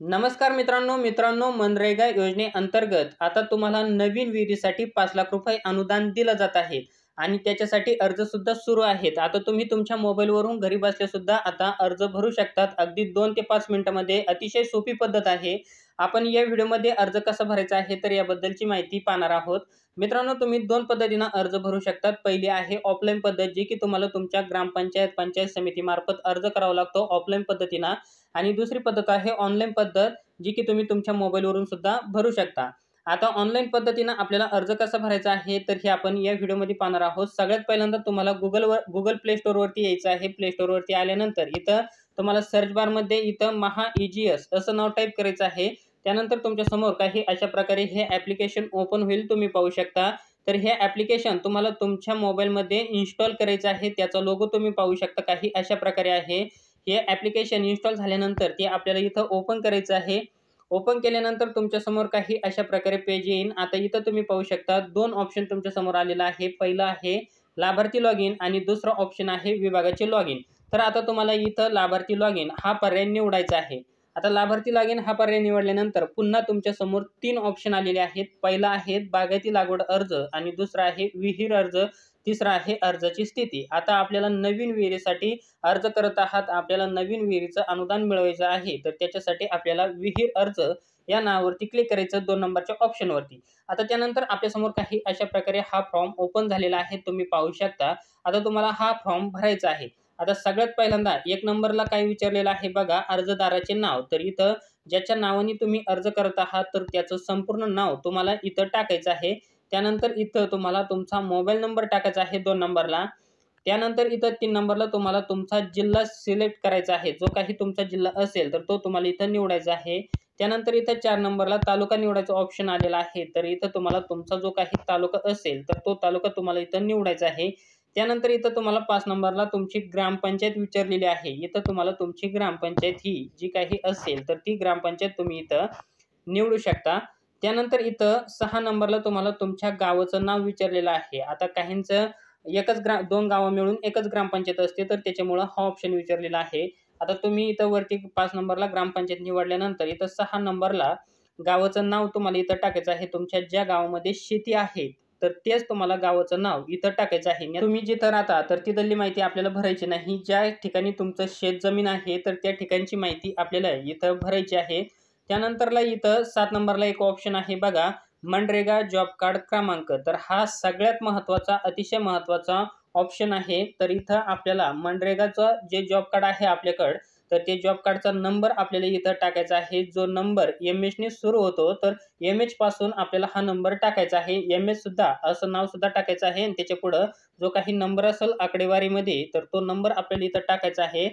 नमस्कार मित्रांनो मनरेगा योजनेअंतर्गत आता तुम्हाला नवीन विहिरीसाठी 5 लाख रुपये अनुदान दिलं जात आहे आणि त्याच्यासाठी अर्ज सुद्धा सुरू आहेत। आता तुम्ही तुमच्या मोबाईलवरून घरी बसल्या सुद्धा आता अर्ज भरू शकतात। अगदी 2 ते 5 मिनिटांमध्ये अतिशय सोपी पद्धत आहे। आपण या व्हिडिओमध्ये अर्ज कसा भरायचा आहे तर याबद्दलची माहिती पाहणार आहोत। मित्रांनो, तुम्ही 2 पद्धतीने अर्ज भरू शकतात। पहिली आहे ऑफलाईन पद्धत, जी की तुम्हाला तुमच्या ग्रामपंचायत पंचायत समितीमार्फत अर्ज करावा लागतो ऑफलाईन पद्धतीने, आणि दुसरी पद्धत आहे ऑनलाईन पद्धत, जी की तुम्ही तुमच्या मोबाईलवरून सुद्धा भरू शकता। आता ऑनलाईन पद्धतीने आपल्याला अर्ज कसा भरायचा आहे तर हे आपण या व्हिडिओमध्ये पाहणार आहोत। सगळ्यात पहिल्यांदा तुम्हाला गुगल प्ले स्टोअरवरती यायचं आहे। प्ले स्टोअरवरती आल्यानंतर इथं तुम्हाला सर्च बारमध्ये इथं महा-ई-जी-एस असं नाव टाईप करायचं आहे। त्यानंतर तुमच्या समोर काही अशा प्रकारे हे ॲप्लिकेशन ओपन होईल, तुम्ही पाहू शकता। तर हे ॲप्लिकेशन तुम्हाला तुमच्या मोबाईलमध्ये इन्स्टॉल करायचं आहे। त्याचा लोगो तुम्ही पाहू शकता काही अशा प्रकारे आहे। हे ॲप्लिकेशन इन्स्टॉल झाल्यानंतर ते आपल्याला इथं ओपन करायचं आहे। ओपन केल्यानंतर तुमच्या समोर काही अशा प्रकारे पेज येईल। आता इथं तुम्ही पाहू शकता 2 ऑप्शन तुमच्या समोर आलेला आहे। पहिला आहे लाभार्थी लॉगिन आणि दुसरा ऑप्शन आहे विभागाचे लॉगिन। तर आता तुम्हाला इथं लाभार्थी लॉगिन हा पर्याय निवडायचा आहे। आता लाभार्थी लॉगिन हा पर्याय निवडल्यानंतर पुन्हा तुमच्या समोर 3 ऑप्शन आलेले आहेत। पहिला आहे बागायती लागवड अर्ज आणि दुसरा आहे विहीर अर्ज, तिसरा आहे अर्जाची स्थिती। आता आपल्याला नवीन विहिरीसाठी अर्ज करत आहात, आपल्याला नवीन विहिरीचं अनुदान मिळवायचं आहे, तर त्याच्यासाठी आपल्याला विहीर अर्ज या नावावरती क्लिक करायचं 2 नंबरच्या ऑप्शनवरती। आता त्यानंतर आपल्यासमोर काही अशा प्रकारे हा फॉर्म ओपन झालेला आहे, तुम्ही पाहू शकता। आता तुम्हाला हा फॉर्म भरायचा आहे। आता सगळ्यात पहिल्यांदा 1 नंबरला काय विचारलेलं आहे बघा, अर्जदाराचे नाव। तर इथं ज्याच्या नावाने तुम्ही अर्ज करत आहात तर त्याचं संपूर्ण नाव तुम्हाला इथं टाकायचं आहे। त्यानंतर इथं तुम्हाला तुमचा मोबाईल नंबर टाकायचा आहे 2 नंबरला। त्यानंतर इथं 3 नंबरला तुम्हाला तुमचा जिल्हा सिलेक्ट करायचा आहे। जो काही तुमचा जिल्हा असेल तर तो तुम्हाला इथं निवडायचा आहे। त्यानंतर इथं 4 नंबरला तालुका निवडायचा ऑप्शन आलेला आहे। तर इथं तुम्हाला तुमचा जो काही तालुका असेल तर तो तालुका तुम्हाला इथं निवडायचा आहे। त्यानंतर इथं तुम्हाला 5 नंबरला तुमची ग्रामपंचायत विचारलेली आहे। इथं तुम्हाला तुमची ग्रामपंचायत ही जी काही असेल तर ती ग्रामपंचायत तुम्ही इथं निवडू शकता। त्यानंतर इथं 6 नंबरला तुम्हाला तुमच्या गावाचं नाव विचारलेलं आहे। आता काहींचं 2 गावं मिळून एकच ग्रामपंचायत असते, तर त्याच्यामुळं हा ऑप्शन विचारलेला आहे। आता तुम्ही इथं वरती 5 नंबरला ग्रामपंचायत निवडल्यानंतर इथं 6 नंबरला गावाचं नाव तुम्हाला इथं टाकायचं आहे। तुमच्या ज्या गावामध्ये शेती आहे तर तेच तुम्हाला गावाचं नाव इथं टाकायचं आहे। तुम्ही जिथं राहता तर तिथली माहिती आपल्याला भरायची नाही। ज्या ठिकाणी तुमचं शेत जमीन आहे तर त्या ठिकाणची माहिती आपल्याला इथं भरायची आहे। त्यानंतरला इथं 7 नंबरला एक ऑप्शन आहे बघा, मनरेगा जॉब कार्ड क्रमांक। तर हा सगळ्यात महत्त्वाचा, अतिशय महत्त्वाचा ऑप्शन आहे। तर इथं आपल्याला मनरेगाचं जे जॉब कार्ड आहे आपल्याकडं, तर ते जॉब कार्डचा नंबर आपल्याला इथं टाकायचा आहे। जो नंबर एम-एच ने सुरू होतो, तर एम-एच पासून आपल्याला हा नंबर टाकायचा आहे। एम-एच सुद्धा असं नाव सुद्धा टाकायचं आहे आणि त्याच्यापुढं जो काही नंबर असेल आकडेवारीमध्ये तर तो नंबर आपल्याला इथं टाकायचा आहे।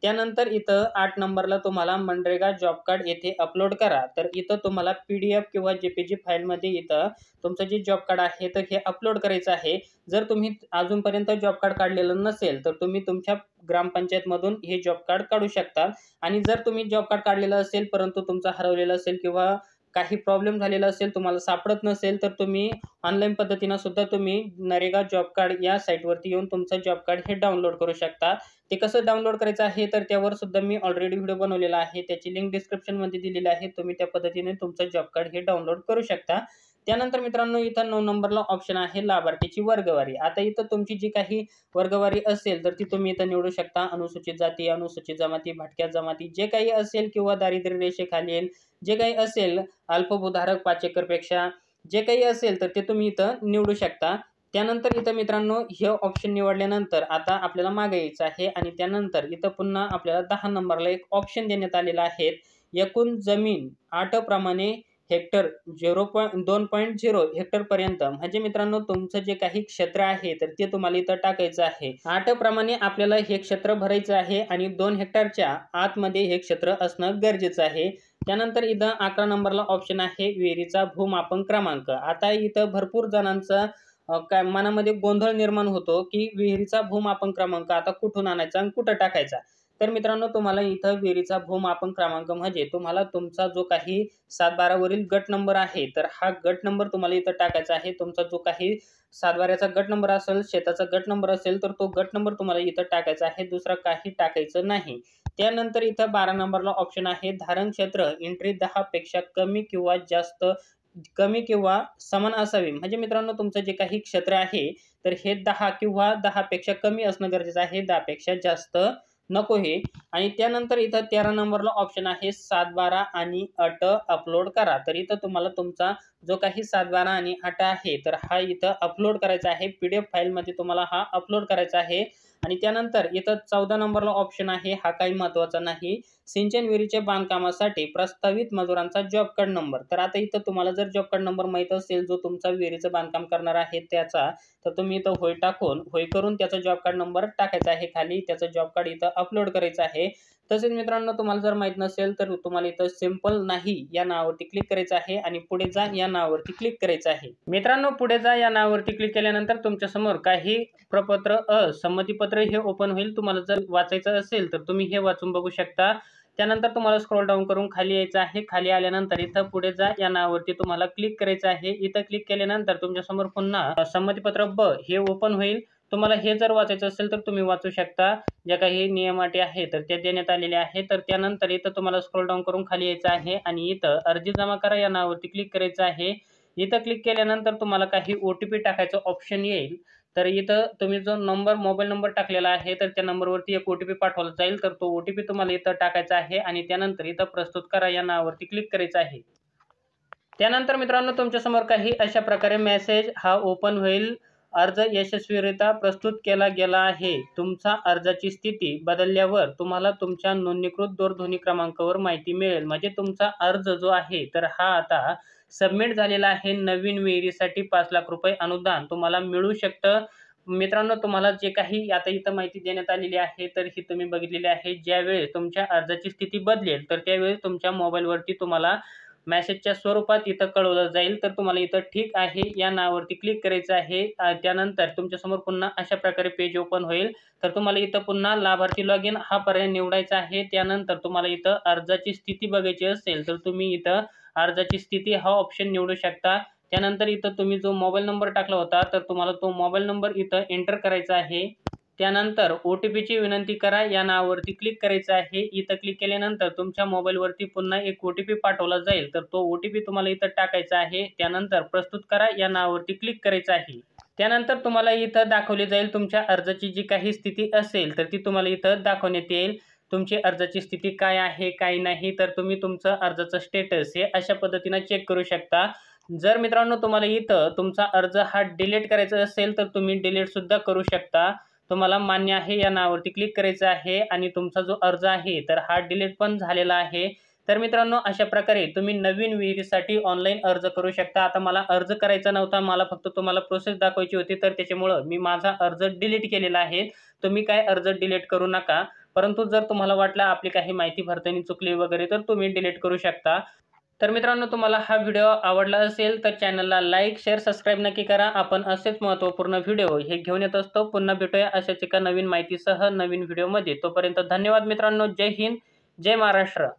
त्यानंतर इथं 8 नंबरला तुम्हाला मनरेगा जॉब कार्ड येथे अपलोड करा। तर इथं तुम्हाला पी-डी-एफ किंवा जे-पी-जी फाईलमध्ये इथं तुमचं जे जॉब कार्ड आहे तर हे अपलोड करायचं आहे। जर तुम्ही अजूनपर्यंत जॉब कार्ड काढलेलं नसेल तर तुम्ही तुमच्या ग्रामपंचायतमधून हे जॉब कार्ड काढू शकता। आणि जर तुम्ही जॉब कार्ड काढलेलं असेल परंतु तुमचं हरवलेलं असेल किंवा काही प्रॉब्लेम झालेला असेल, तुम्हाला सापडत नसेल, तर तुम्ही ऑनलाईन पद्धतीनं सुद्धा तुम्ही नरेगा जॉब कार्ड या साईटवरती येऊन तुमचं जॉब कार्ड हे डाउनलोड करू शकता। ते कसं डाउनलोड करायचं आहे तर त्यावर सुद्धा मी ऑलरेडी व्हिडिओ बनवलेला आहे, त्याची लिंक डिस्क्रिप्शनमध्ये दिलेली आहे। तुम्ही त्या पद्धतीने तुमचं जॉब कार्ड हे डाउनलोड करू शकता। त्यानंतर मित्रांनो इथं 9 नंबरला ऑप्शन आहे लाभार्थीची वर्गवारी। आता इथं तुमची जी काही वर्गवारी असेल तर ती तुम्ही इथं निवडू शकता। अनुसूचित जाती, अनुसूचित जमाती, भटक्या जमाती जे काही असेल किंवा दारिद्र्य रेषेखालील जे काही असेल, अल्पभूधारक 5 एकरपेक्षा जे काही असेल तर ते तुम्ही इथं निवडू शकता। त्यानंतर इथं मित्रांनो हे ऑप्शन निवडल्यानंतर आता आपल्याला मागे यायचं आहे आणि त्यानंतर इथं पुन्हा आपल्याला 10 नंबरला एक ऑप्शन देण्यात आलेला आहे, एकूण जमीन 8 प्रमाणे हेक्टर 2.0 हेक्टरपर्यंत। म्हणजे मित्रांनो तुमचं जे काही क्षेत्र आहे तर ते तुम्हाला इथं टाकायचं आहे। 8 प्रमाणे आपल्याला हे क्षेत्र भरायचं आहे आणि 2 हेक्टरच्या आतमध्ये हे क्षेत्र असणं गरजेचं आहे। त्यानंतर इथं 11 नंबरला ऑप्शन आहे विहिरीचा भूमापन क्रमांक। आता इथं भरपूर जणांचा काय मनामध्ये गोंधळ निर्माण होतो की विहिरीचा भूमापन क्रमांक आता कुठून आणायचा आणि कुठं टाकायचा। तर मित्रांनो तुम्हाला इथं विहिरीचा भूमापन क्रमांक म्हणजे तुम्हाला तुमचा जो काही 7-12 वरील गट नंबर आहे तर हा गट नंबर तुम्हाला इथं टाकायचा आहे। तुमचा जो काही 7-12चा गट नंबर असेल, शेताचा गट नंबर असेल तर तो गट नंबर तुम्हाला इथं टाकायचा आहे, दुसरा काही टाकायचं नाही। त्यानंतर इथं 12 नंबरला ऑप्शन आहे धारण क्षेत्र एंट्री 10 पेक्षा कमी किंवा समान असावी. म्हणजे मित्रांनो तुमचं जे काही क्षेत्र आहे तर हे 10 किंवा 10 पेक्षा कमी असणं गरजेचं आहे, 10 पेक्षा जास्त नको हे. आणि त्यानंतर इथं 13 नंबरला ऑप्शन आहे 7/12 आणि अट अपलोड करा. तर इथं तुम्हाला तुमचा जो काही 7/12 आणि अट आहे तर हा इथं अपलोड करायचा आहे, PDF फाईलमध्ये तुम्हाला हा अपलोड करायचा आहे. आणि त्यानंतर इथं 14 नंबरला ऑप्शन आहे, हा काही महत्त्वाचा नाही, सिंचन विहिरीच्या बांधकामासाठी प्रस्तावित मजुरांचा जॉब कार्ड नंबर. तर आता इथं तुम्हाला जर जॉब कार्ड नंबर माहीत असेल जो तुमचा विहिरीचं बांधकाम करणार आहे त्याचा, तर तुम्ही इथं होय करून त्याचा जॉब कार्ड नंबर टाकायचा आहे खाली, त्याचं जॉब कार्ड इथं अपलोड करायचं आहे. तसेच मित्रांनो तुम्हाला जर माहीत नसेल तर तुम्हाला इथं सिंपल नाही या नावावरती क्लिक करायचं आहे आणि पुढे जा या नावावरती क्लिक करायचं आहे. मित्रांनो पुढे जा या नावावरती क्लिक केल्यानंतर तुमच्यासमोर काही प्रपत्र संमतीपत्र हे ओपन होईल. तुम्हाला जर वाचायचं असेल तर तुम्ही हे वाचून बघू शकता. त्यानंतर तुम्हाला स्क्रॉल डाऊन करून खाली यायचं आहे. खाली आल्यानंतर इथं पुढे जा या नावावरती तुम्हाला क्लिक करायचं आहे. इथं क्लिक केल्यानंतर तुमच्यासमोर पुन्हा संमतीपत्र ब हे ओपन होईल. तुम्हाला हे जर वाचायचं असेल तर तुम्ही वाचू शकता. ज्या काही नियम अटी आहेत तर त्या देण्यात आलेल्या आहेत. तर त्यानंतर इथं तुम्हाला स्क्रॉल डाऊन करून खाली यायचं आहे आणि इथं अर्जी जमा करा या नावावरती क्लिक करायचं आहे. इथं क्लिक केल्यानंतर तुम्हाला काही OTP टाकायचं ऑप्शन येईल. तर इथं तुम्ही जो मोबाईल नंबर टाकलेला आहे तर त्या नंबरवरती एक OTP पाठवला जाईल. तर तो OTP तुम्हाला इथं टाकायचा आहे आणि त्यानंतर इथं प्रस्तुत करा या नावावरती क्लिक करायचं आहे. त्यानंतर मित्रांनो तुमच्यासमोर काही अशा प्रकारे मेसेज हा ओपन होईल. अर्ज यशस्वीरित्या प्रस्तुत केला गेला आहे. तुमचा अर्जाची स्थिती बदलल्यावर तुम्हाला तुमच्या नोंदणीकृत दूरध्वनी क्रमांकावर माहिती मिळेल. म्हणजे तुमचा अर्ज जो आहे तर हा आता सबमिट झालेला आहे. नवीन विहिरीसाठी 5 लाख रुपये अनुदान तुम्हाला मिळू शकतं. मित्रांनो तुम्हाला जे काही आता इथं माहिती देण्यात आलेली आहे तर ही तुम्ही बघितलेली आहे. ज्यावेळेस तुमच्या अर्जाची स्थिती बदलेल तर त्यावेळेस तुमच्या मोबाईलवरती तुम्हाला मेसेजच्या स्वरूपात इथं कळवलं जाईल. तर तुम्हाला इथं ठीक आहे या नावावरती क्लिक करायचं आहे. त्यानंतर तुमच्यासमोर पुन्हा अशा प्रकारे पेज ओपन होईल. तर तुम्हाला इथं पुन्हा लाभार्थी लॉग इन हा पर्याय निवडायचा आहे. त्यानंतर तुम्हाला इथं अर्जाची स्थिती बघायची असेल तर तुम्ही इथं अर्जाची स्थिती हा ऑप्शन निवडू शकता. त्यानंतर इथं तुम्ही जो मोबाईल नंबर टाकला होता तर तुम्हाला तो मोबाईल नंबर इथं एंटर करायचा आहे. त्यानंतर OTPची विनंती करा या नावावरती क्लिक करायचं आहे. इथं क्लिक केल्यानंतर तुमच्या मोबाईलवरती पुन्हा एक OTP पाठवला जाईल. तर तो OTP तुम्हाला इथं टाकायचा आहे. त्यानंतर प्रस्तुत करा या नावावरती क्लिक करायचं आहे. त्यानंतर तुम्हाला इथं दाखवली जाईल तुमच्या अर्जाची जी काही स्थिती असेल तर ती तुम्हाला इथं दाखवण्यात येईल. तुमची अर्जाची स्थिती काय आहे काय नाही तर तुम्ही तुमचं अर्जाचं स्टेटस हे अशा पद्धतीनं चेक करू शकता. जर मित्रांनो तुम्हाला इथं तुमचा अर्ज हा डिलीट करायचा असेल तर तुम्ही डिलीट सुद्धा करू शकता. तुम्हाला मान्य आहे या नावावरती क्लिक करायचं आहे आणि तुमचा जो अर्ज आहे तर हा डिलीट पण झालेला आहे. तर मित्रांनो अशा प्रकारे तुम्ही नवीन विहिरीसाठी ऑनलाईन अर्ज करू शकता. आता मला अर्ज करायचा नव्हता, मला फक्त तुम्हाला प्रोसेस दाखवायची होती तर त्याच्यामुळं मी माझा अर्ज डिलीट केलेला आहे. तुम्ही काय अर्ज डिलीट करू नका. परंतु जर तुम्हाला वाटलं आपली काही माहिती भरताना चुकली वगैरे तर तुम्ही डिलीट करू शकता. तर मित्रांनो तुम्हाला हा व्हिडिओ आवडला असेल तर चॅनलला लाईक, शेअर, सबस्क्राईब नक्की करा. आपण असेच महत्त्वपूर्ण व्हिडिओ हे घेऊन येत असतो. पुन्हा भेटूया अशाच एका नवीन माहितीसह नवीन व्हिडिओमध्ये. तोपर्यंत धन्यवाद मित्रांनो. जय हिंद, जय महाराष्ट्र.